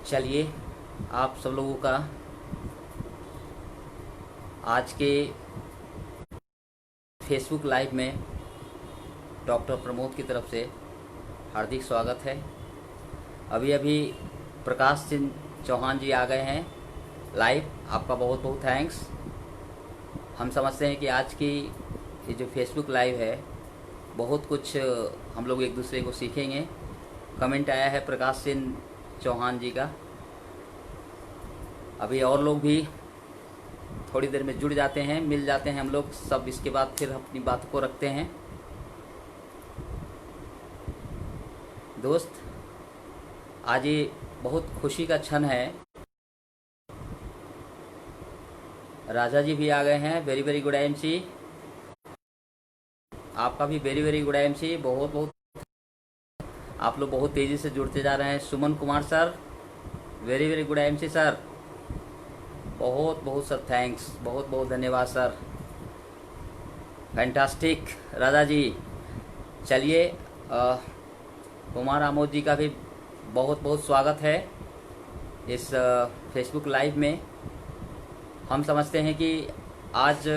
चलिए आप सब लोगों का आज के फेसबुक लाइव में डॉक्टर प्रमोद की तरफ से हार्दिक स्वागत है। अभी अभी प्रकाश सिंह चौहान जी आ गए हैं लाइव, आपका बहुत बहुत थैंक्स। हम समझते हैं कि आज की ये जो फेसबुक लाइव है बहुत कुछ हम लोग एक दूसरे को सीखेंगे। कमेंट आया है प्रकाश सिंह चौहान जी का। अभी और लोग भी थोड़ी देर में जुड़ जाते हैं, मिल जाते हैं हम लोग सब। इसके बाद फिर अपनी बात को रखते हैं। दोस्त, आज ये बहुत खुशी का क्षण है। राजा जी भी आ गए हैं। Very very good MC. आपका भी वेरी वेरी गुड एमसी। बहुत बहुत आप लोग बहुत तेज़ी से जुड़ते जा रहे हैं। Suman Kumar sir, very very good MC sir, बहुत बहुत सर थैंक्स, बहुत बहुत धन्यवाद सर, फैंटास्टिक। राजा जी, चलिए कुमार आमोद जी का भी बहुत बहुत स्वागत है इस फेसबुक लाइव में। हम समझते हैं कि आज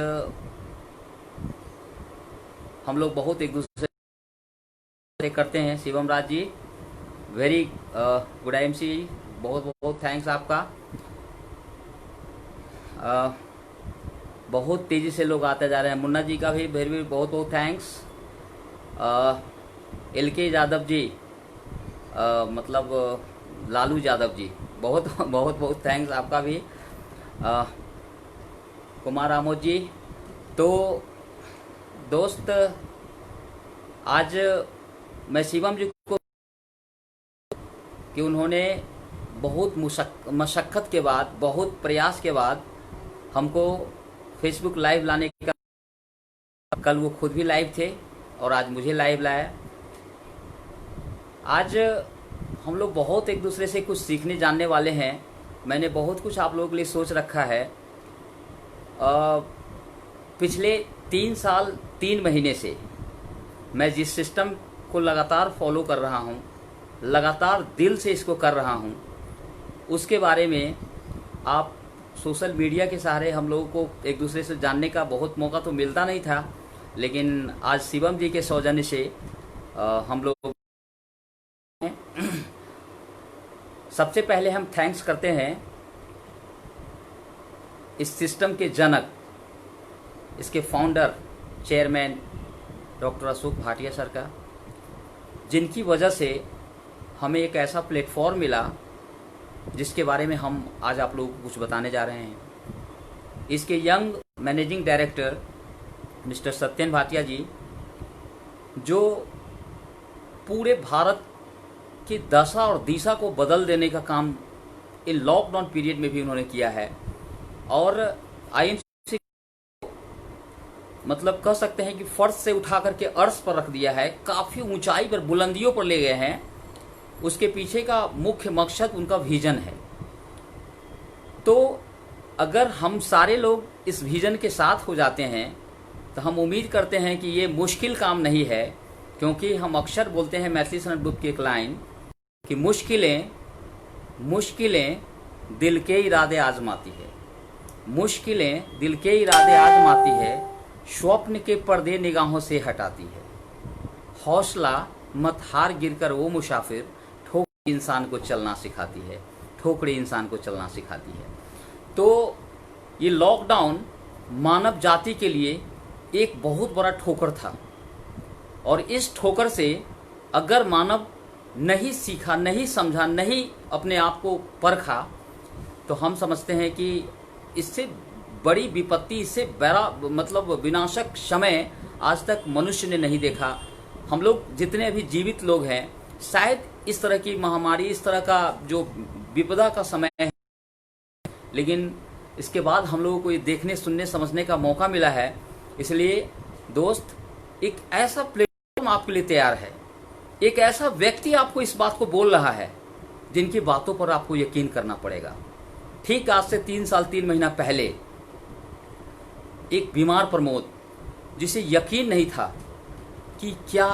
हम लोग बहुत एक दूसरे करते हैं। Shivam Raj ji, very good MC, बहुत बहुत थैंक्स आपका। बहुत तेज़ी से लोग आते जा रहे हैं। मुन्ना जी का भी वेरी वेरी बहुत बहुत थैंक्स। LK यादव जी, मतलब लालू यादव जी, बहुत बहुत बहुत थैंक्स आपका भी। कुमार आमोद जी। तो दोस्त, आज मैं शिवम जी को कि उन्होंने बहुत मशक्क़त के बाद, बहुत प्रयास के बाद हमको फेसबुक लाइव लाने का, कल वो खुद भी लाइव थे और आज मुझे लाइव लाया। आज हम लोग बहुत एक दूसरे से कुछ सीखने जानने वाले हैं। मैंने बहुत कुछ आप लोगों के लिए सोच रखा है। पिछले 3 साल 3 महीने से मैं जिस सिस्टम को लगातार फॉलो कर रहा हूँ, लगातार दिल से इसको कर रहा हूँ, उसके बारे में आप सोशल मीडिया के सहारे हम लोगों को एक दूसरे से जानने का बहुत मौका तो मिलता नहीं था, लेकिन आज शिवम जी के सौजन्य से हम लोग सबसे पहले हम थैंक्स करते हैं इस सिस्टम के जनक, इसके founder, chairman doctor Ashok Bhatia sir का, जिनकी वजह से हमें एक ऐसा प्लेटफॉर्म मिला जिसके बारे में हम आज आप लोगों को कुछ बताने जा रहे हैं। इसके young managing director mister Satyan Bhatia ji, जो पूरे भारत की दशा और दिशा को बदल देने का काम इन लॉकडाउन पीरियड में भी उन्होंने किया है। और IMC मतलब कह सकते हैं कि फर्श से उठा करके अर्श पर रख दिया है, काफ़ी ऊंचाई पर, बुलंदियों पर ले गए हैं। उसके पीछे का मुख्य मकसद उनका विजन है। तो अगर हम सारे लोग इस विजन के साथ हो जाते हैं तो हम उम्मीद करते हैं कि ये मुश्किल काम नहीं है, क्योंकि हम अक्सर बोलते हैं मैथिली सनत बुक की एक लाइन कि मुश्किलें दिल के इरादे आजमाती है, मुश्किलें दिल के इरादे आजमाती है, स्वप्न के पर्दे निगाहों से हटाती है, हौसला मत हार गिरकर वो मुसाफिर, ठोकरे इंसान को चलना सिखाती है, ठोकरे इंसान को चलना सिखाती है। तो ये लॉकडाउन मानव जाति के लिए एक बहुत बड़ा ठोकर था, और इस ठोकर से अगर मानव नहीं सीखा, नहीं समझा, नहीं अपने आप को परखा, तो हम समझते हैं कि इससे बड़ी विपत्ति, इससे बड़ा मतलब विनाशक समय आज तक मनुष्य ने नहीं देखा। हम लोग जितने भी जीवित लोग हैं, शायद इस तरह की महामारी, इस तरह का जो विपदा का समय है, लेकिन इसके बाद हम लोगों को ये देखने, सुनने, समझने का मौका मिला है। इसलिए दोस्त, एक ऐसा प्लेटफॉर्म आपके लिए तैयार है, एक ऐसा व्यक्ति आपको इस बात को बोल रहा है जिनकी बातों पर आपको यकीन करना पड़ेगा। ठीक आज से 3 साल 3 महीना पहले एक बीमार प्रमोद, जिसे यकीन नहीं था कि क्या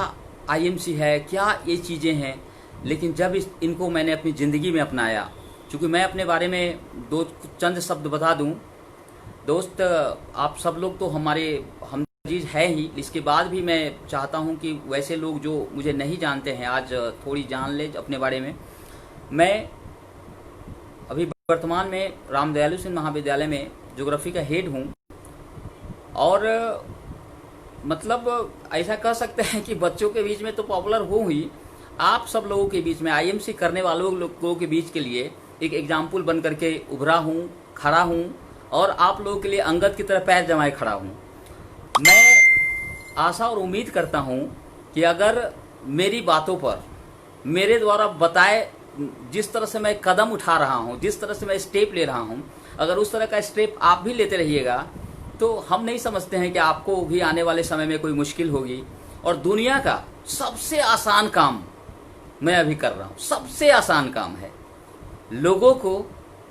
IMC है, क्या ये चीज़ें हैं, लेकिन जब इनको मैंने अपनी ज़िंदगी में अपनाया चूँकि मैं अपने बारे में दो चंद शब्द बता दूं, दोस्त आप सब लोग तो हमारे हम अजीज है ही, इसके बाद भी मैं चाहता हूं कि वैसे लोग जो मुझे नहीं जानते हैं आज थोड़ी जान ले अपने बारे में। मैं अभी वर्तमान में रामदयालु सिंह महाविद्यालय में ज्योग्राफी का हेड हूं, और मतलब ऐसा कह सकते हैं कि बच्चों के बीच में तो पॉपुलर हूँ ही, आप सब लोगों के बीच में आईएमसी करने वालों लोगों के बीच के लिए एक एग्जाम्पल बन करके उभरा हूँ, खड़ा हूँ, और आप लोगों के लिए अंगद की तरह पैर जमाए खड़ा हूँ। मैं आशा और उम्मीद करता हूँ कि अगर मेरी बातों पर मेरे द्वारा बताए जिस तरह से मैं कदम उठा रहा हूँ, जिस तरह से मैं स्टेप ले रहा हूँ, अगर उस तरह का स्टेप आप भी लेते रहिएगा तो हम नहीं समझते हैं कि आपको भी आने वाले समय में कोई मुश्किल होगी। और दुनिया का सबसे आसान काम मैं अभी कर रहा हूँ, सबसे आसान काम है लोगों को,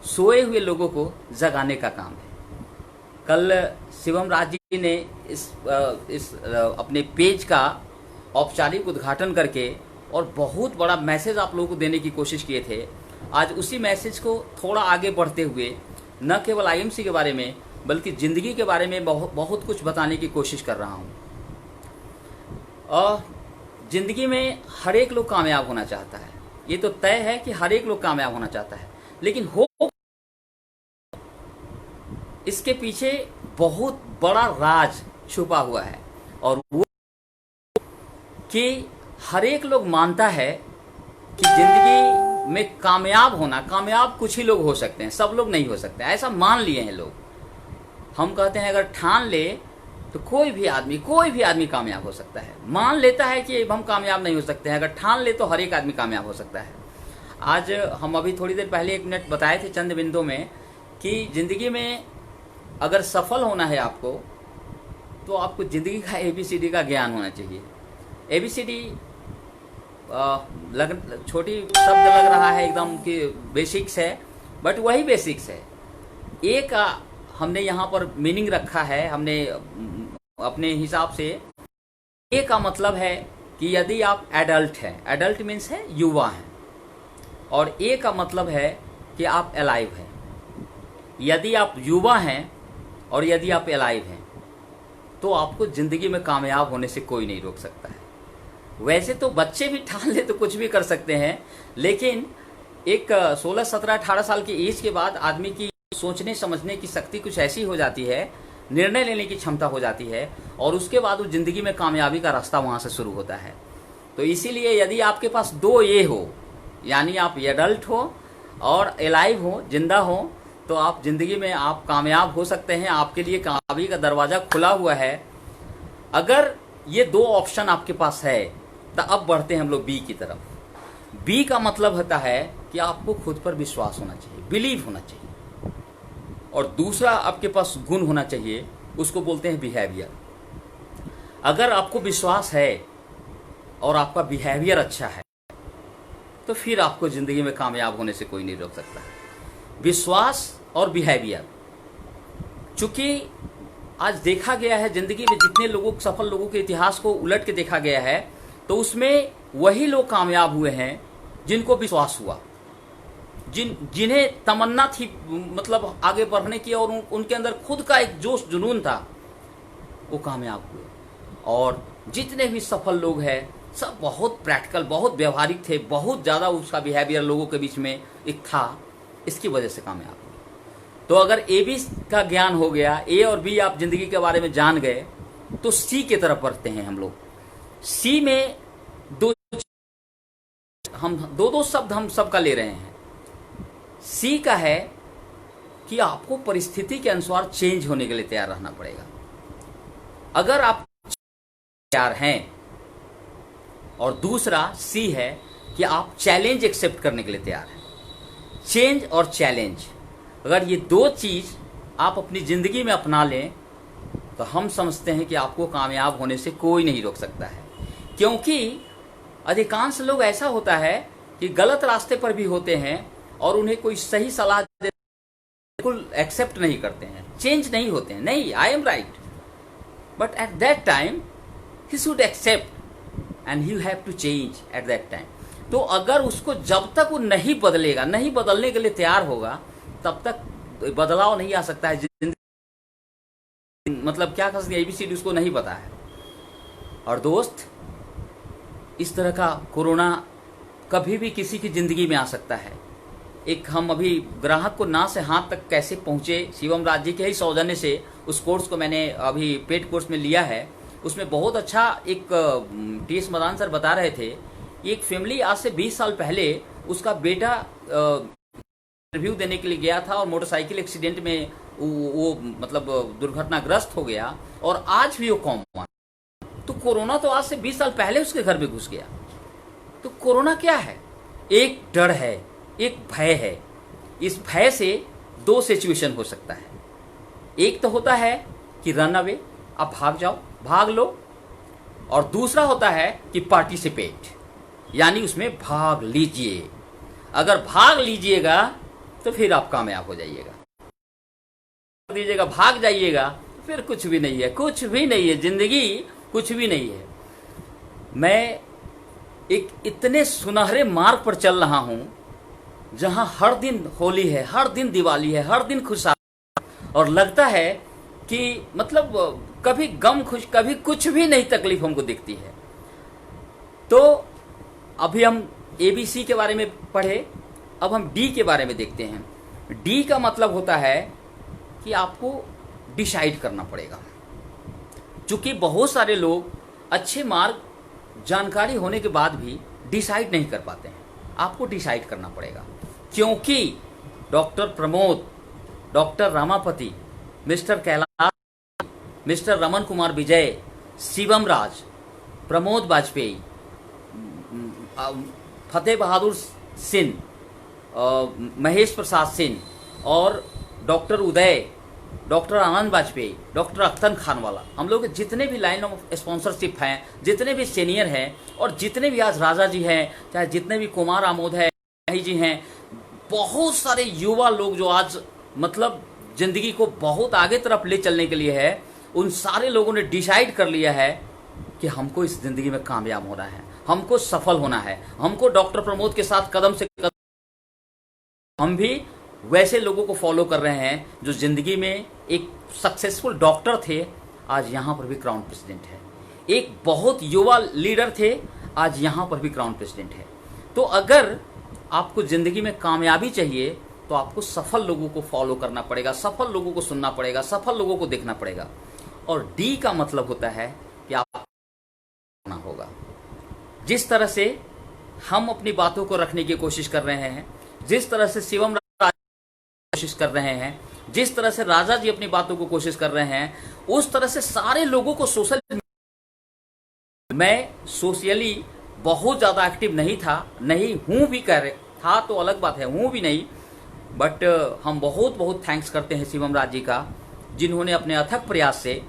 सोए हुए लोगों को जगाने का काम है। कल शिवम राज जी ने इस अपने पेज का औपचारिक उद्घाटन करके और बहुत बड़ा मैसेज आप लोगों को देने की कोशिश किए थे। आज उसी मैसेज को थोड़ा आगे बढ़ते हुए न केवल आईएमसी के बारे में बल्कि जिंदगी के बारे में बहुत कुछ बताने की कोशिश कर रहा हूँ। और जिंदगी में हर एक लोग कामयाब होना चाहता है, ये तो तय है कि हर एक लोग कामयाब होना चाहता है, लेकिन हो इसके पीछे बहुत बड़ा राज छुपा हुआ है, और वो कि हर एक लोग मानता है कि जिंदगी में कामयाब होना, कामयाब कुछ ही लोग हो सकते हैं, सब लोग नहीं हो सकते, ऐसा मान लिए हैं लोग। हम कहते हैं अगर ठान ले तो कोई भी आदमी कामयाब हो सकता है। मान लेता है कि हम कामयाब नहीं हो सकते हैं, अगर ठान ले तो हर एक आदमी कामयाब हो सकता है। आज हम अभी थोड़ी देर पहले 1 मिनट बताए थे चंद बिंदु में कि जिंदगी में अगर सफल होना है आपको, तो आपको जिंदगी का ABCD का ज्ञान होना चाहिए। ABCD छोटी शब्द लग रहा है एकदम कि बेसिक्स है, बट वही बेसिक्स है। ए का हमने यहाँ पर मीनिंग रखा है, हमने अपने हिसाब से। ए का मतलब है कि यदि आप एडल्ट हैं, एडल्ट मीन्स है युवा हैं, और ए का मतलब है कि आप अलाइव हैं। यदि आप युवा हैं और यदि आप अलाइव हैं तो आपको जिंदगी में कामयाब होने से कोई नहीं रोक सकता है। वैसे तो बच्चे भी ठान ले तो कुछ भी कर सकते हैं, लेकिन एक 16, 17, 18 साल की एज के बाद आदमी की सोचने समझने की शक्ति कुछ ऐसी हो जाती है, निर्णय लेने की क्षमता हो जाती है, और उसके बाद वो जिंदगी में कामयाबी का रास्ता वहां से शुरू होता है। तो इसीलिए यदि आपके पास 2 ए हो, यानी आप एडल्ट हो और अलाइव हो, जिंदा हो, तो आप जिंदगी में आप कामयाब हो सकते हैं। आपके लिए कामयाबी का दरवाजा खुला हुआ है। अगर ये 2 ऑप्शन आपके पास है तो अब बढ़ते हैं हम लोग बी की तरफ। बी का मतलब होता है कि आपको खुद पर विश्वास होना चाहिए, बिलीव होना चाहिए, और दूसरा आपके पास गुण होना चाहिए, उसको बोलते हैं बिहेवियर। अगर आपको विश्वास है और आपका बिहेवियर अच्छा है तो फिर आपको जिंदगी में कामयाब होने से कोई नहीं रोक सकता। विश्वास और बिहेवियर, चूंकि आज देखा गया है जिंदगी में जितने लोगों, सफल लोगों के इतिहास को उलट के देखा गया है, तो उसमें वही लोग कामयाब हुए हैं जिनको विश्वास हुआ, जिन्हें तमन्ना थी मतलब आगे बढ़ने की, और उनके अंदर खुद का एक जोश जुनून था, वो कामयाब हुए। और जितने भी सफल लोग हैं सब बहुत प्रैक्टिकल, बहुत व्यवहारिक थे, बहुत ज़्यादा उसका बिहेवियर लोगों के बीच में एक था, इसकी वजह से कामयाब हुए। तो अगर AB का ज्ञान हो गया, A और B आप जिंदगी के बारे में जान गए, तो C की तरफ बढ़ते हैं हम लोग। C में दो शब्द हम सबका ले रहे हैं। C का है कि आपको परिस्थिति के अनुसार चेंज होने के लिए तैयार रहना पड़ेगा। अगर आप तैयार हैं, और दूसरा C है कि आप चैलेंज एक्सेप्ट करने के लिए तैयार हैं। चेंज और चैलेंज, अगर ये 2 चीज आप अपनी जिंदगी में अपना लें तो हम समझते हैं कि आपको कामयाब होने से कोई नहीं रोक सकता है। क्योंकि अधिकांश लोग ऐसा होता है कि गलत रास्ते पर भी होते हैं और उन्हें कोई सही सलाह बिल्कुल एक्सेप्ट नहीं करते हैं, चेंज नहीं होते हैं। नहीं, I am right, but at that time he should accept and he have to change at that time. तो अगर उसको जब तक वो नहीं बदलेगा, नहीं बदलने के लिए तैयार होगा, तब तक बदलाव नहीं आ सकता है जिंदगी। मतलब क्या कर सकते, एबीसीडी उसको नहीं पता है। और दोस्त, इस तरह का कोरोना कभी भी किसी की जिंदगी में आ सकता है। एक हम अभी ग्राहक को ना से हाथ तक कैसे पहुंचे, शिवम राज जी के ही सौजन्य से उस कोर्स को मैंने अभी पेड कोर्स में लिया है। उसमें बहुत अच्छा एक टीएस मदान सर बता रहे थे, एक फैमिली आज से 20 साल पहले उसका बेटा रिव्यू देने के लिए गया था और मोटरसाइकिल एक्सीडेंट में वो मतलब दुर्घटनाग्रस्त हो गया और आज भी वो कॉमन। तो कोरोना तो आज से 20 साल पहले उसके घर में घुस गया। तो कोरोना क्या है? एक डर है, एक भय है। इस भय से दो सिचुएशन हो सकता है। एक तो होता है कि रन अवे, आप भाग जाओ, भाग लो। और दूसरा होता है कि पार्टिसिपेट, यानी उसमें भाग लीजिए। अगर भाग लीजिएगा तो फिर आप कामयाब हो जाइएगा, दीजिएगा भाग जाइएगा फिर कुछ भी नहीं है, कुछ भी नहीं है, जिंदगी कुछ भी नहीं है। मैं एक इतने सुनहरे मार्ग पर चल रहा हूं जहां हर दिन होली है, हर दिन दिवाली है, हर दिन खुशहाली, और लगता है कि मतलब कभी गम खुश, कभी कुछ भी नहीं तकलीफ हमको दिखती है। तो अभी हम एबीसी के बारे में पढ़े, अब हम डी के बारे में देखते हैं। डी का मतलब होता है कि आपको डिसाइड करना पड़ेगा। चूंकि बहुत सारे लोग अच्छे मार्ग, जानकारी होने के बाद भी डिसाइड नहीं कर पाते हैं। आपको डिसाइड करना पड़ेगा, क्योंकि doctor Pramod, doctor Ramapati, mister Kailash, mister Raman Kumar Vijay, Shivam Raj, Pramod Vajpayee, Fateh Bahadur Singh, Mahesh Prasad Singh और doctor Uday, doctor Anand Vajpayee, doctor Akhtar Khanwala, हम लोग जितने भी लाइन ऑफ स्पॉन्सरशिप हैं, जितने भी सीनियर हैं और जितने भी आज राजा जी हैं, चाहे जितने भी कुमार आमोद है जी हैं, बहुत सारे युवा लोग जो आज मतलब जिंदगी को बहुत आगे तरफ ले चलने के लिए है, उन सारे लोगों ने डिसाइड कर लिया है कि हमको इस जिंदगी में कामयाब होना है, हमको सफल होना है, हमको डॉक्टर प्रमोद के साथ कदम से कदम। हम भी वैसे लोगों को फॉलो कर रहे हैं जो जिंदगी में एक सक्सेसफुल डॉक्टर थे, आज यहां पर भी क्राउन प्रेसिडेंट है। एक बहुत युवा लीडर थे, आज यहां पर भी क्राउन प्रेसिडेंट है। तो अगर आपको जिंदगी में कामयाबी चाहिए तो आपको सफल लोगों को फॉलो करना पड़ेगा, सफल लोगों को सुनना पड़ेगा, सफल लोगों को देखना पड़ेगा। और डी का मतलब होता है कि आप करना होगा। जिस तरह से हम अपनी बातों को रखने की कोशिश कर रहे हैं, जिस तरह से शिवम कोशिश कर रहे हैं, जिस तरह से राजा जी अपनी बातों को कोशिश कर रहे हैं, उस तरह से सारे लोगों को सोशल। मैं सोशली बहुत ज्यादा एक्टिव नहीं था, नहीं हूं भी, कर था तो अलग बात है, हूं भी नहीं, बट हम बहुत बहुत थैंक्स करते हैं शिवम राज जी का, जिन्होंने अपने अथक प्रयास से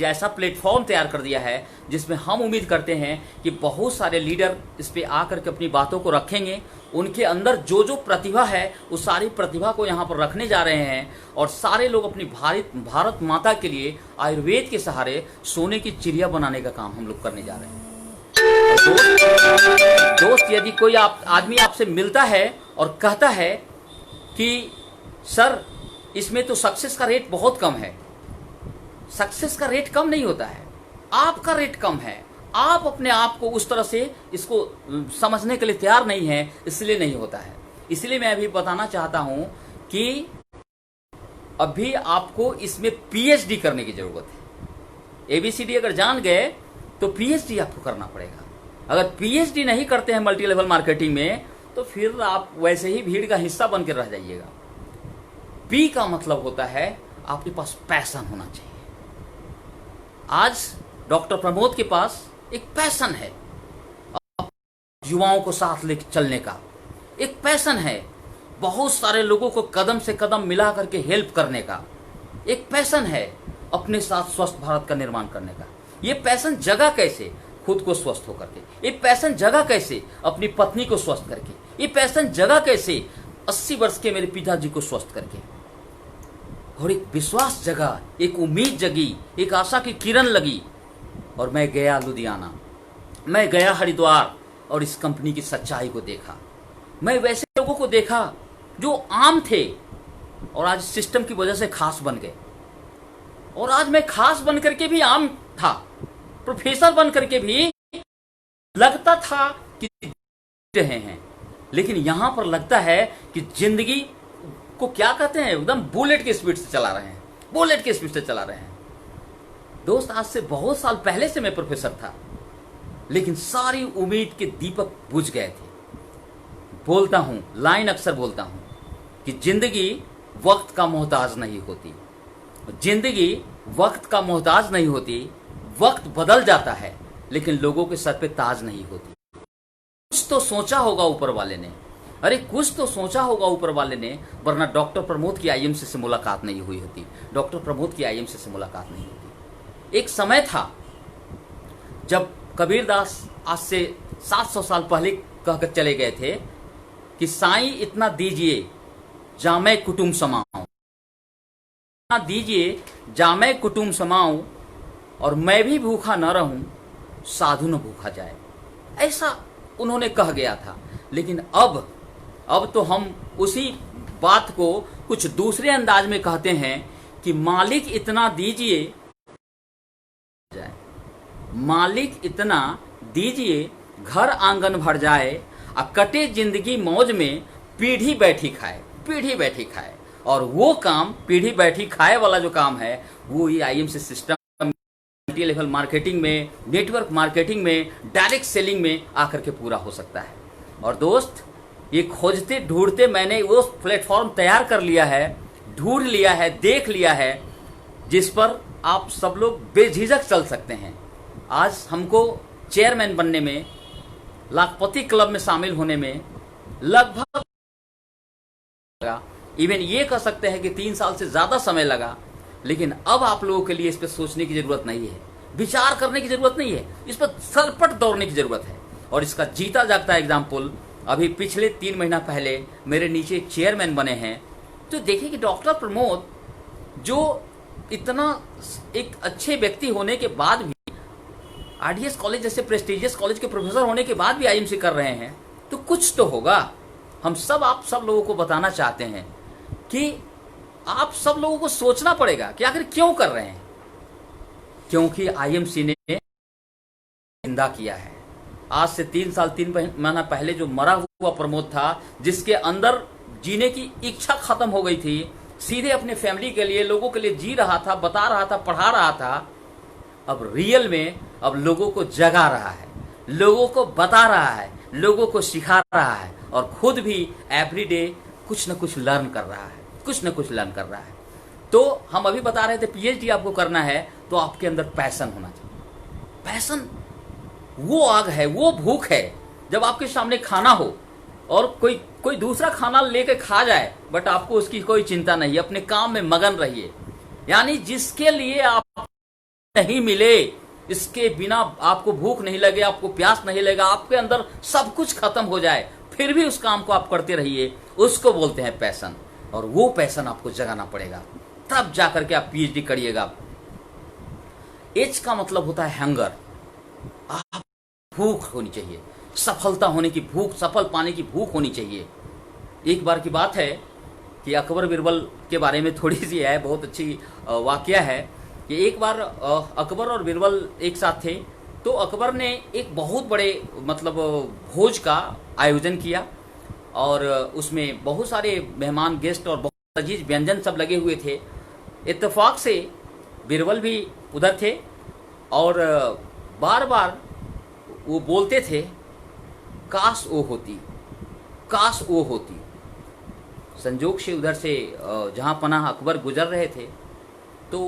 ऐसा प्लेटफॉर्म तैयार कर दिया है जिसमें हम उम्मीद करते हैं कि बहुत सारे लीडर इस पे आकर के अपनी बातों को रखेंगे। उनके अंदर जो जो प्रतिभा है उस सारी प्रतिभा को यहाँ पर रखने जा रहे हैं, और सारे लोग अपनी भारत माता के लिए आयुर्वेद के सहारे सोने की चिड़िया बनाने का काम हम लोग करने जा रहे हैं। दोस्त, यदि कोई आदमी आपसे मिलता है और कहता है कि सर इसमें तो सक्सेस का रेट बहुत कम है, सक्सेस का रेट कम नहीं होता है, आपका रेट कम है। आप अपने आप को उस तरह से इसको समझने के लिए तैयार नहीं है, इसलिए नहीं होता है। इसलिए मैं अभी बताना चाहता हूं कि अभी आपको इसमें पीएचडी करने की जरूरत है। एबीसीडी अगर जान गए तो पीएचडी आपको करना पड़ेगा। अगर पीएचडी नहीं करते हैं मल्टी लेवल मार्केटिंग में तो फिर आप वैसे ही भीड़ का हिस्सा बनकर रह जाइएगा। पी का मतलब होता है आपके पास पैशन होना चाहिए। आज डॉक्टर प्रमोद के पास एक पैशन है, युवाओं को साथ लेकर चलने का एक पैशन है, बहुत सारे लोगों को कदम से कदम मिला करके हेल्प करने का एक पैशन है, अपने साथ स्वस्थ भारत का निर्माण करने का। ये पैशन जगह कैसे? खुद को स्वस्थ होकर के। ये पैशन जगह कैसे? अपनी पत्नी को स्वस्थ करके। ये पैशन जगह कैसे? 80 वर्ष के मेरे पिताजी को स्वस्थ करके। और एक विश्वास जगा, एक उम्मीद जगी, एक आशा की किरण लगी, और मैं गया लुधियाना, मैं गया हरिद्वार, और इस कंपनी की सच्चाई को देखा। मैं वैसे लोगों को देखा जो आम थे और आज सिस्टम की वजह से खास बन गए। और आज मैं खास बन करके भी आम था, प्रोफेसर बन करके भी लगता था कि रहे हैं, लेकिन यहां पर लगता है कि जिंदगी को क्या कहते हैं, एकदम बुलेट की स्पीड से चला रहे हैं, बुलेट की स्पीड से चला रहे हैं। दोस्त, आज से बहुत साल पहले से मैं प्रोफेसर था, लेकिन सारी उम्मीद के दीपक बुझ गए थे। बोलता हूं, लाइन अक्सर बोलता हूं कि जिंदगी वक्त का मोहताज नहीं होती, जिंदगी वक्त का मोहताज नहीं होती। वक्त बदल जाता है लेकिन लोगों के सर पे ताज नहीं होती। कुछ तो सोचा होगा ऊपर वाले ने, अरे कुछ तो सोचा होगा ऊपर वाले ने, वरना डॉक्टर प्रमोद की आईएमसी से मुलाकात नहीं हुई होती, डॉक्टर प्रमोद की आईएमसी से मुलाकात नहीं होती। एक समय था जब कबीरदास आज से 700 साल पहले कहकर चले गए थे कि साईं इतना दीजिए जामै कुटुम समाऊं, इतना दीजिए जामै कुटुम समाऊं, और मैं भी भूखा न रहूं, साधु न भूखा जाए। ऐसा उन्होंने कह गया था। लेकिन अब तो हम उसी बात को कुछ दूसरे अंदाज में कहते हैं कि मालिक इतना दीजिए जाए, मालिक इतना दीजिए घर आंगन भर जाए, और कटे जिंदगी मौज में पीढ़ी बैठी खाए, पीढ़ी बैठी खाए। और वो काम, पीढ़ी बैठी खाए वाला जो काम है, वो ये IMC system multi level marketing में, नेटवर्क मार्केटिंग में, डायरेक्ट सेलिंग में आकर के पूरा हो सकता है। और दोस्त, ये खोजते ढूंढते मैंने वो प्लेटफॉर्म तैयार कर लिया है, ढूंढ लिया है, देख लिया है, जिस पर आप सब लोग बेझिझक चल सकते हैं। आज हमको चेयरमैन बनने में, लाखपति क्लब में शामिल होने में लगभग, इवन ये कह सकते हैं कि 3 साल से ज्यादा समय लगा। लेकिन अब आप लोगों के लिए इस पर सोचने की जरूरत नहीं है, विचार करने की जरूरत नहीं है, इस पर सरपट दौड़ने की जरूरत है। और इसका जीता जागता एग्जाम्पल अभी पिछले 3 महीना पहले मेरे नीचे एक चेयरमैन बने हैं। तो देखिए कि डॉक्टर प्रमोद जो इतना एक अच्छे व्यक्ति होने के बाद भी, आरडीएस कॉलेज जैसे प्रेस्टिजियस कॉलेज के प्रोफेसर होने के बाद भी आईएमसी कर रहे हैं, तो कुछ तो होगा। हम सब, आप सब लोगों को बताना चाहते हैं कि आप सब लोगों को सोचना पड़ेगा कि आखिर क्यों कर रहे हैं। क्योंकि आईएमसी ने जिंदा किया है। आज से 3 साल 3 महीना पहले जो मरा हुआ प्रमोद था, जिसके अंदर जीने की इच्छा खत्म हो गई थी, सीधे अपने फैमिली के लिए, लोगों के लिए जी रहा था, बता रहा था, पढ़ा रहा था, अब रियल में अब लोगों को जगा रहा है, लोगों को बता रहा है, लोगों को सिखा रहा है, और खुद भी एवरीडे कुछ न कुछ लर्न कर रहा है, कुछ न कुछ लर्न कर रहा है। तो हम अभी बता रहे थे पीएचडी आपको करना है तो आपके अंदर पैशन होना चाहिए। पैशन वो आग है, वो भूख है, जब आपके सामने खाना हो और कोई दूसरा खाना लेके खा जाए, बट आपको उसकी कोई चिंता नहीं है, अपने काम में मगन रहिए। यानी जिसके लिए आप नहीं मिले, इसके बिना आपको भूख नहीं लगे, आपको प्यास नहीं लगेगा, आपके अंदर सब कुछ खत्म हो जाए, फिर भी उस काम को आप करते रहिए, उसको बोलते हैं पैशन। और वो पैशन आपको जगाना पड़ेगा, तब जाकर के आप पीएचडी करिएगा। एच का मतलब होता है हंगर। आप भूख होनी चाहिए, सफलता होने की भूख, सफल पाने की भूख होनी चाहिए। एक बार की बात है कि अकबर बिरबल के बारे में थोड़ी सी है, बहुत अच्छी वाकया है कि एक बार अकबर और बिरबल एक साथ थे। तो अकबर ने एक बहुत बड़े मतलब भोज का आयोजन किया, और उसमें बहुत सारे मेहमान, गेस्ट और बहुत लजीज व्यंजन सब लगे हुए थे। इत्तेफाक से बिरबल भी उधर थे, और बार बार वो बोलते थे, काश वो होती, काश वो होती। संजोग से उधर से जहां पनाह अकबर गुजर रहे थे, तो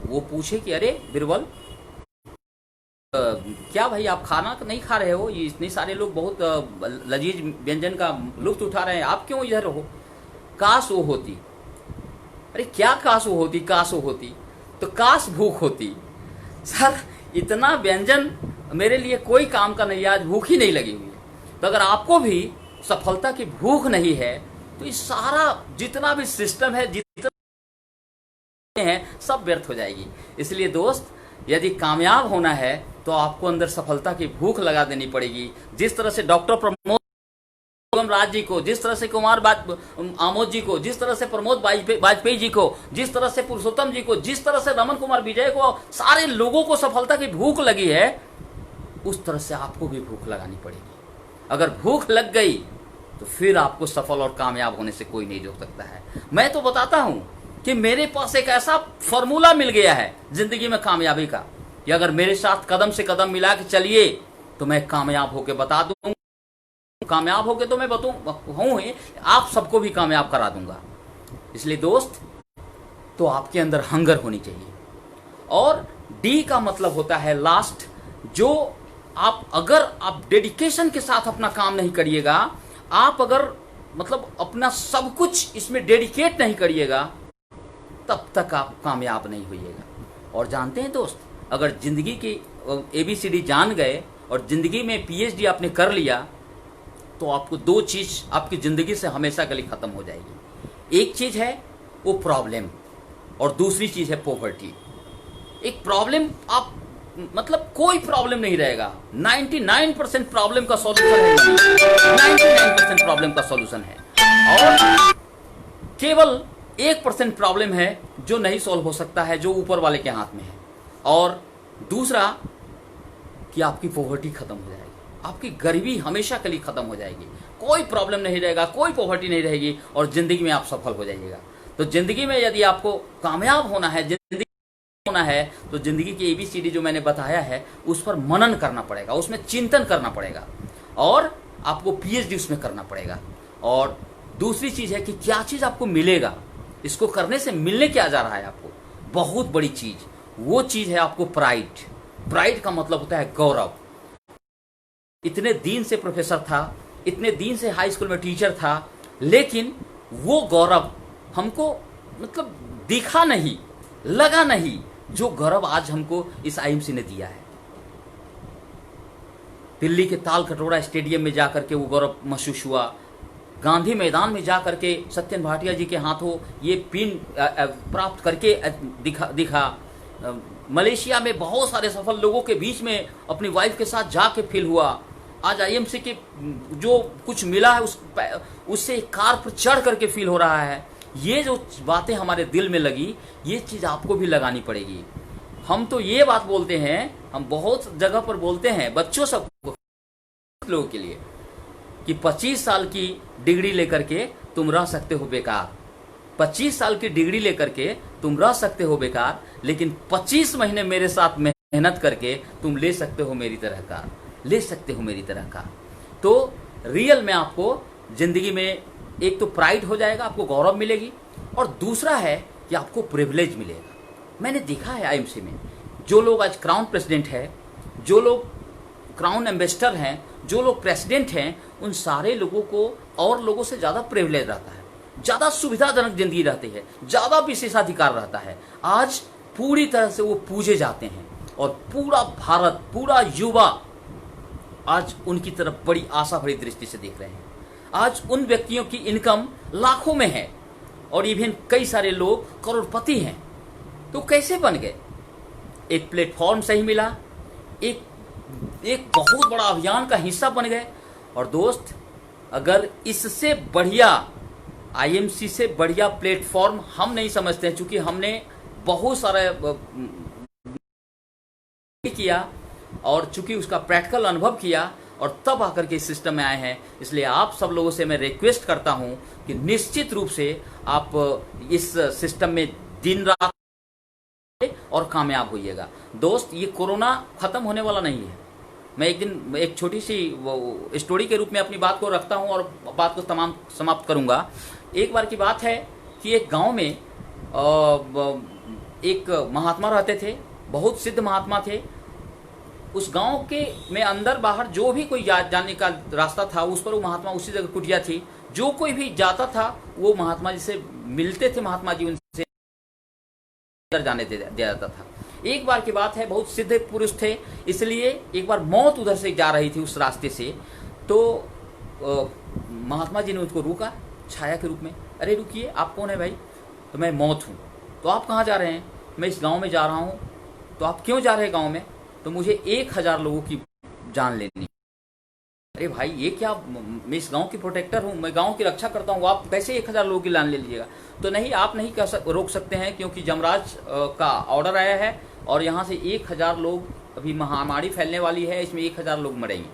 वो पूछे कि अरे बिरबल, क्या भाई आप खाना नहीं खा रहे हो? ये इतने सारे लोग बहुत लजीज व्यंजन का लुत्फ उठा रहे हैं, आप क्यों इधर हो? काश वो होती। अरे क्या काश वो होती? काश वो होती तो काश भूख होती। सर, इतना व्यंजन मेरे लिए कोई काम का नहीं है, आज भूख ही नहीं लगी हुई है। तो अगर आपको भी सफलता की भूख नहीं है, तो ये सारा जितना भी सिस्टम है, जितना है, सब व्यर्थ हो जाएगी। इसलिए दोस्त, यदि कामयाब होना है तो आपको अंदर सफलता की भूख लगा देनी पड़ेगी। जिस तरह से डॉक्टर प्रमोद राज जी को, जिस तरह से कुमार आमोद जी को, जिस तरह से प्रमोद वाजपेयी जी को, जिस तरह से पुरुषोत्तम जी को, जिस तरह से रमन कुमार विजय को, सारे लोगों को सफलता की भूख लगी है, उस तरह से आपको भी भूख लगानी पड़ेगी। अगर भूख लग गई तो फिर आपको सफल और कामयाब होने से कोई नहीं रोक सकता है। मैं तो बताता हूं कि मेरे पास एक ऐसा फॉर्मूला मिल गया है जिंदगी में कामयाबी का, कि अगर मेरे साथ कदम से कदम मिला के चलिए तो मैं कामयाब होकर बता दूंगा, कामयाब होके तो मैं हूं ही, आप सबको भी कामयाब करा दूंगा। इसलिए दोस्त, तो आपके अंदर हंगर होनी चाहिए। और डी का मतलब होता है लास्ट, जो अगर आप डेडिकेशन के साथ अपना काम नहीं करिएगा, आप अगर मतलब अपना सब कुछ इसमें डेडिकेट नहीं करिएगा, तब तक आप कामयाब नहीं होइएगा। और जानते हैं दोस्त, अगर जिंदगी की ABCD जान गए और जिंदगी में PhD आपने कर लिया, तो आपको दो चीज आपकी जिंदगी से हमेशा के लिए खत्म हो जाएगी। एक चीज है वो प्रॉब्लम, और दूसरी चीज है पॉवर्टी। एक प्रॉब्लम, आप मतलब कोई प्रॉब्लम नहीं रहेगा। 99% प्रॉब्लम का सॉल्यूशन है, 99% प्रॉब्लम का सॉल्यूशन है, और केवल 1% प्रॉब्लम है जो नहीं सॉल्व हो सकता है, जो ऊपर वाले के हाथ में है। और दूसरा कि आपकी पॉवर्टी खत्म हो जाएगी, आपकी गरीबी हमेशा के लिए खत्म हो जाएगी, कोई प्रॉब्लम नहीं रहेगा, कोई पॉवर्टी नहीं रहेगी, और जिंदगी में आप सफल हो जाइएगा। तो जिंदगी में यदि आपको कामयाब होना है, जिंदगी होना है, तो जिंदगी की ABCD जो मैंने बताया है उस पर मनन करना पड़ेगा, उसमें चिंतन करना पड़ेगा, और आपको PhD उसमें करना पड़ेगा। और दूसरी चीज है कि क्या चीज आपको मिलेगा, इसको करने से मिलने क्या जा रहा है आपको, बहुत बड़ी चीज, वो चीज है आपको प्राइड। प्राइड का मतलब होता है गौरव। इतने दिन से प्रोफेसर था, इतने दिन से हाई स्कूल में टीचर था, लेकिन वो गौरव हमको मतलब दिखा नहीं, लगा नहीं, जो गौरव आज हमको इस IMC ने दिया है। दिल्ली के ताल कटोरा स्टेडियम में जाकर के वो गौरव महसूस हुआ, गांधी मैदान में जाकर के सत्येंद्र भाटिया जी के हाथों ये पिन प्राप्त करके दिखा। मलेशिया में बहुत सारे सफल लोगों के बीच में अपनी वाइफ के साथ जाके फील हुआ। आज IMC के जो कुछ मिला है उससे कार पर चढ़ करके फील हो रहा है। ये जो बातें हमारे दिल में लगी, ये चीज आपको भी लगानी पड़ेगी। हम तो ये बात बोलते हैं, हम बहुत जगह पर बोलते हैं बच्चों सब लोगों के लिए, कि 25 साल की डिग्री लेकर के तुम रह सकते हो बेकार, 25 साल की डिग्री लेकर के तुम रह सकते हो बेकार, लेकिन 25 महीने मेरे साथ मेहनत करके तुम ले सकते हो मेरी तरह का, ले सकते हो मेरी तरह का। तो रियल में आपको जिंदगी में एक तो प्राइड हो जाएगा, आपको गौरव मिलेगी, और दूसरा है कि आपको प्रिविलेज मिलेगा। मैंने देखा है IMC में जो लोग आज क्राउन प्रेसिडेंट है, जो लोग क्राउन एम्बेसडर हैं, जो लोग प्रेसिडेंट हैं, उन सारे लोगों को और लोगों से ज्यादा प्रिविलेज रहता है, ज्यादा सुविधाजनक जिंदगी रहती है, ज्यादा विशेषाधिकार रहता है। आज पूरी तरह से वो पूजे जाते हैं, और पूरा भारत, पूरा युवा आज उनकी तरफ बड़ी आशा भरी दृष्टि से देख रहे हैं। आज उन व्यक्तियों की इनकम लाखों में है, और इवन कई सारे लोग करोड़पति हैं। तो कैसे बन गए? एक प्लेटफॉर्म सही मिला, एक बहुत बड़ा अभियान का हिस्सा बन गए। और दोस्त, अगर इससे बढ़िया IMC से बढ़िया प्लेटफॉर्म हम नहीं समझते हैं, चूंकि हमने बहुत सारा किया और चूंकि उसका प्रैक्टिकल अनुभव किया और तब आकर के इस सिस्टम में आए हैं। इसलिए आप सब लोगों से मैं रिक्वेस्ट करता हूं कि निश्चित रूप से आप इस सिस्टम में दिन रात और कामयाब होइएगा। दोस्त, ये कोरोना खत्म होने वाला नहीं है। मैं एक दिन एक छोटी सी स्टोरी के रूप में अपनी बात को रखता हूं और बात को तमाम समाप्त करूंगा। एक बार की बात है कि एक गांव में एक महात्मा रहते थे, बहुत सिद्ध महात्मा थे। उस गांव के में अंदर बाहर जो भी कोई जाने का रास्ता था, उस पर वो महात्मा, उसी जगह कुटिया थी, जो कोई भी जाता था वो महात्मा जी से मिलते थे, महात्मा जी उनसे अंदर जाने दिया जाता था। एक बार की बात है, बहुत सिद्ध पुरुष थे, इसलिए एक बार मौत उधर से जा रही थी उस रास्ते से, तो महात्मा जी ने उसको रोका छाया के रूप में। अरे रुकिए, आप कौन है भाई? तो मैं मौत हूँ। तो आप कहाँ जा रहे हैं? मैं इस गांव में जा रहा हूँ। तो आप क्यों जा रहे हैं गांव में? तो मुझे 1000 लोगों की जान लेनी। अरे भाई ये क्या, मैं इस गांव की प्रोटेक्टर हूँ, मैं गांव की रक्षा करता हूँ, आप कैसे 1000 लोगों की जान ले लीजिएगा? तो नहीं, आप नहीं रोक सकते हैं, क्योंकि जमराज का ऑर्डर आया है और यहाँ से 1000 लोग, अभी महामारी फैलने वाली है, इसमें 1000 लोग मरेंगे।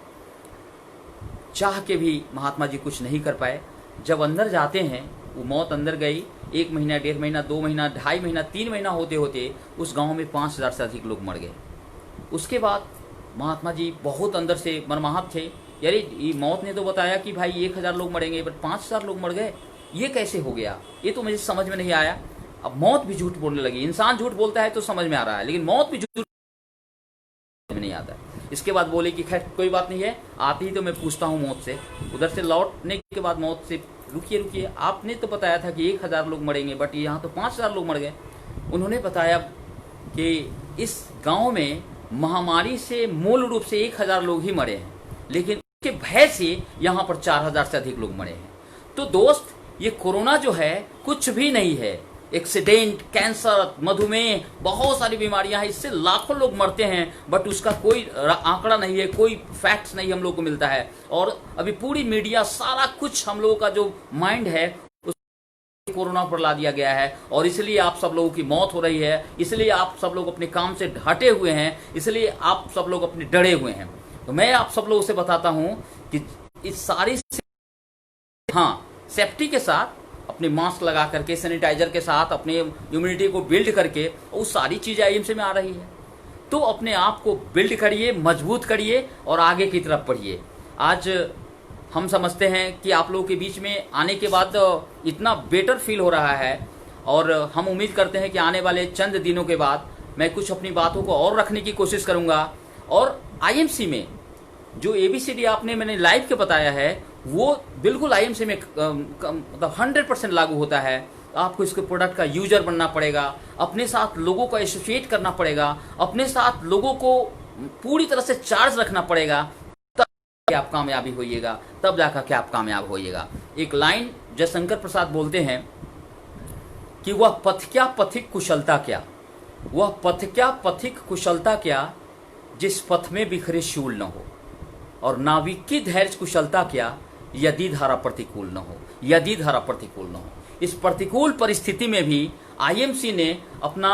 चाह के भी महात्मा जी कुछ नहीं कर पाए। जब अंदर जाते हैं, वो मौत अंदर गई। 1 महीना, 1.5 महीना, 2 महीना, 2.5 महीना, 3 महीना होते होते उस गांव में 5000 से अधिक लोग मर गए। उसके बाद महात्मा जी बहुत अंदर से मर्माहत थे। यार ये मौत ने तो बताया कि भाई 1000 लोग मरेंगे, बट 5000 लोग मर गए, ये कैसे हो गया? ये तो मुझे समझ में नहीं आया। अब मौत भी झूठ बोलने लगी। इंसान झूठ बोलता है तो समझ में आ रहा है, लेकिन मौत भी झूठ में नहीं आता। इसके बाद बोले कि खैर कोई बात नहीं है, आती ही तो मैं पूछता हूँ मौत से। उधर से लौटने के बाद मौत से, रुकिए, आपने तो बताया था कि 1000 लोग मरेंगे, बट यहाँ तो 5000 लोग मर गए। उन्होंने बताया कि इस गांव में महामारी से मूल रूप से 1000 लोग ही मरे हैं, लेकिन उसके भय से यहाँ पर 4000 से अधिक लोग मरे हैं। तो दोस्त, ये कोरोना जो है कुछ भी नहीं है। एक्सीडेंट, कैंसर, मधुमेह, बहुत सारी बीमारियां हैं, इससे लाखों लोग मरते हैं, बट उसका कोई आंकड़ा नहीं है, कोई फैक्ट्स नहीं हम लोग को मिलता है। और अभी पूरी मीडिया, सारा कुछ हम लोगों का जो माइंड है कोरोना पर ला दिया गया है, और इसलिए आप सब लोगों की मौत हो रही है, इसलिए आप सब लोग अपने काम से हटे हुए हैं, इसलिए आप सब लोग अपने डरे हुए हैं। तो मैं आप सब लोगों से बताता हूं कि इस सारी, हाँ, सेफ्टी के साथ, अपने मास्क लगा करके, सैनिटाइजर के साथ अपने इम्यूनिटी को बिल्ड करके, वो सारी चीजें आईएमसी में आ रही है। तो अपने आप को बिल्ड करिए, मजबूत करिए और आगे की तरफ बढ़िए। आज हम समझते हैं कि आप लोगों के बीच में आने के बाद इतना बेटर फील हो रहा है, और हम उम्मीद करते हैं कि आने वाले चंद दिनों के बाद मैं कुछ अपनी बातों को और रखने की कोशिश करूंगा। और आईएमसी में जो ABCD आपने मैंने लाइव के बताया है, वो बिल्कुल आईएमसी में मतलब 100% लागू होता है। आपको इसके प्रोडक्ट का यूजर बनना पड़ेगा, अपने साथ लोगों को एसोसिएट करना पड़ेगा, अपने साथ लोगों को पूरी तरह से चार्ज रखना पड़ेगा, तब आप कामयाबी होइएगा, तब जाकर के आप कामयाब होइएगा। एक लाइन जयशंकर प्रसाद बोलते हैं कि वह पथ क्या पथिक कुशलता क्या, वह पथ क्या पथिक कुशलता क्या, जिस पथ में बिखरे शूल न हो, और नाविक की धैर्य कुशलता क्या, यदि धारा प्रतिकूल न हो, यदि धारा प्रतिकूल न हो। इस प्रतिकूल परिस्थिति में भी आईएमसी ने अपना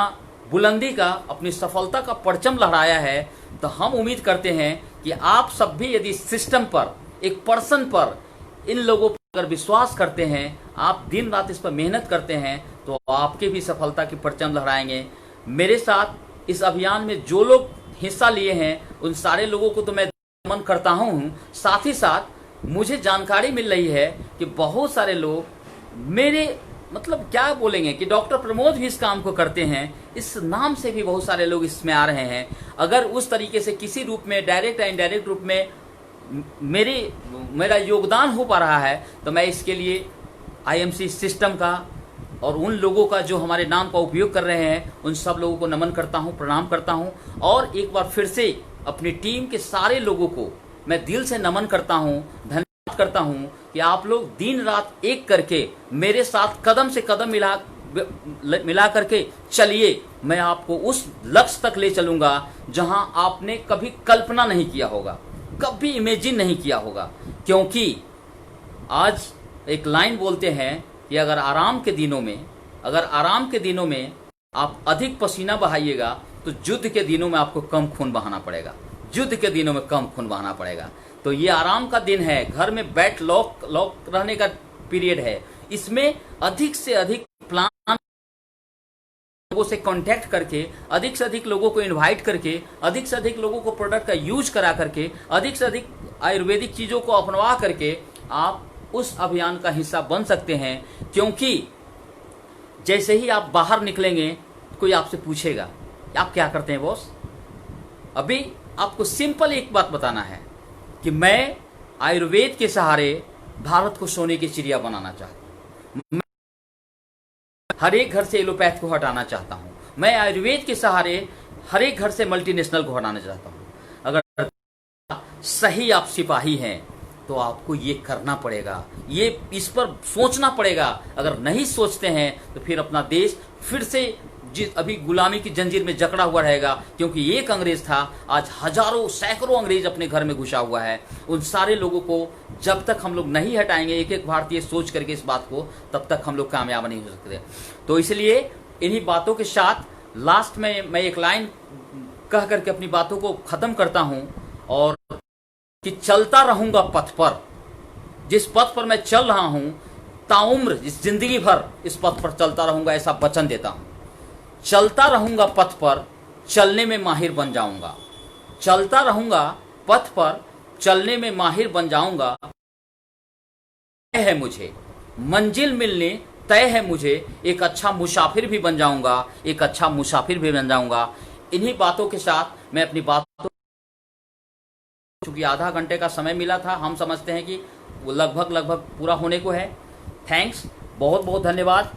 बुलंदी का, अपनी सफलता का परचम लहराया है। तो हम उम्मीद करते हैं कि आप सब भी यदि सिस्टम पर, एक पर्सन पर, इन लोगों पर अगर विश्वास करते हैं, आप दिन रात इस पर मेहनत करते हैं, तो आपके भी सफलता की परचम लहराएंगे। मेरे साथ इस अभियान में जो लोग हिस्सा लिए हैं, उन सारे लोगों को तो मैं नमन करता हूं। साथ ही साथ मुझे जानकारी मिल रही है कि बहुत सारे लोग मेरे, मतलब क्या बोलेंगे, कि डॉक्टर प्रमोद भी इस काम को करते हैं, इस नाम से भी बहुत सारे लोग इसमें आ रहे हैं। अगर उस तरीके से किसी रूप में, डायरेक्ट या इनडायरेक्ट रूप में मेरा योगदान हो पा रहा है, तो मैं इसके लिए आईएमसी सिस्टम का और उन लोगों का जो हमारे नाम का उपयोग कर रहे हैं, उन सब लोगों को नमन करता हूं, प्रणाम करता हूं। और एक बार फिर से अपनी टीम के सारे लोगों को मैं दिल से नमन करता हूं, धन्यवाद करता हूं कि आप लोग दिन रात एक करके मेरे साथ कदम से कदम मिला करके चलिए। मैं आपको उस लक्ष्य तक ले चलूंगा जहां आपने कभी कल्पना नहीं किया होगा, कभी इमेजिन नहीं किया होगा। क्योंकि आज एक लाइन बोलते हैं कि अगर आराम के दिनों में आप अधिक पसीना बहाइएगा, तो युद्ध के दिनों में आपको कम खून बहाना पड़ेगा, युद्ध के दिनों में कम खून बहाना पड़ेगा। तो ये आराम का दिन है, घर में बैठ लॉक रहने का पीरियड है। इसमें अधिक से अधिक प्लान, लोगों से कांटेक्ट करके, अधिक से अधिक लोगों को इनवाइट करके, अधिक से अधिक लोगों को प्रोडक्ट का यूज करा करके, अधिक से अधिक आयुर्वेदिक चीजों को अपनवा करके आप उस अभियान का हिस्सा बन सकते हैं। क्योंकि जैसे ही आप बाहर निकलेंगे, कोई आपसे पूछेगा आप क्या करते हैं बॉस। अभी आपको सिंपल एक बात बताना है कि मैं आयुर्वेद के सहारे भारत को सोने की चिड़िया बनाना चाहता हूं। हर एक घर से एलोपैथ को हटाना चाहता हूं। मैं आयुर्वेद के सहारे हर एक घर से मल्टीनेशनल को हटाना चाहता हूं। अगर सही आप सिपाही हैं, तो आपको ये करना पड़ेगा, इस पर सोचना पड़ेगा। अगर नहीं सोचते हैं, तो फिर अपना देश फिर से अभी गुलामी की जंजीर में जकड़ा हुआ रहेगा, क्योंकि एक अंग्रेज था, आज हजारों सैकड़ों अंग्रेज अपने घर में घुसा हुआ है। उन सारे लोगों को जब तक हम लोग नहीं हटाएंगे, एक एक भारतीय सोच करके इस बात को, तब तक हम लोग कामयाब नहीं हो सकते। तो इसलिए इन्हीं बातों के साथ लास्ट में मैं एक लाइन कह करके अपनी बातों को खत्म करता हूं, और कि चलता रहूंगा पथ पर, जिस पथ पर मैं चल रहा हूं ताउम्र, इस जिंदगी भर इस पथ पर चलता रहूंगा, ऐसा वचन देता हूं। चलता रहूंगा पथ पर, चलने में माहिर बन जाऊंगा। चलता रहूंगा पथ पर, चलने में माहिर बन जाऊंगा। तय है मुझे मंजिल मिलने, तय है मुझे, एक अच्छा मुसाफिर भी बन जाऊंगा, एक अच्छा मुसाफिर भी बन जाऊंगा। इन्हीं बातों के साथ मैं अपनी बातों, चूंकि आधा घंटे का समय मिला था, हम समझते हैं कि वो लगभग पूरा होने को है। थैंक्स, बहुत बहुत धन्यवाद।